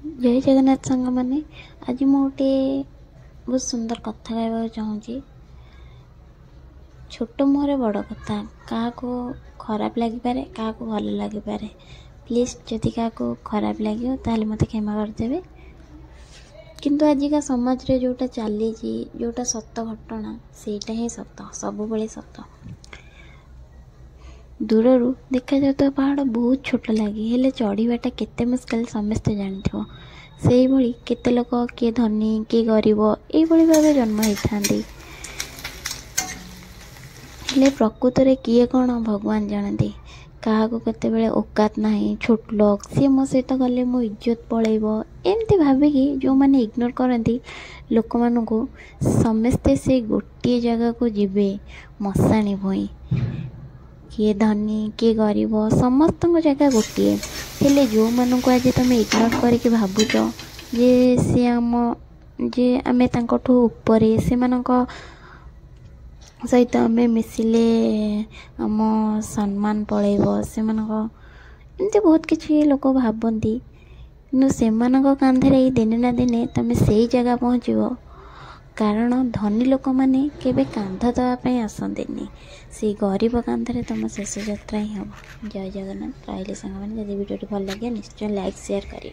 जय जगन्नाथ सांग मैंने आज मुझे बहुत सुंदर कथा कहवा चाहूँगी। छोट मुहर बड़ कथा क्या खराब लगिपारे क्या भल लगिपारे। प्लीज जदि क्या खराब लगे ताहले मते क्षमा करदेवे। किंतु आजिका समाज रे जोटा चली जोटा सत घटना सेटा ही सत सब बड़े सत। दूररू देखा जाता पहाड़ बहुत छोट लगे हेले चढ़ाटा केते मुस्किल समस्ते जानथिबो। सेही भली केते लोक किए धनी किए गरीब एभली भाव जन्म होता हेले प्रकृत रे किए कौन भगवान जानते। क्या केते औकात नहीं छोट लोग सी मो सहित गले मो इज्जत पलैब एमती भाविकी जो मैंने इग्नोर करती लोक मानू समस्ते से गोटे जगह को जीवे मशाणी भई। किए धनी किए गरीब समस्त जगह गोटे हेले जो मानू आज तुम इग्नोर करके भावुच जे सी आम जे आमे तांकठू उपरे से सहित आम मिसिले आम सम्मान पलैब से एमती बहुत किसी लोक भावती कि से कांधे दिने ना दिने तुम से जगह पहुँचब। कारण धनी लोक मैंने केबे कांध दवाई आसती से गरीब कांधे तुम शेष यात्रा ही हम। जय जगन्नाथ। रही सांग मैंने जब वीडियो भल लगे निश्चय लाइक शेयर करें।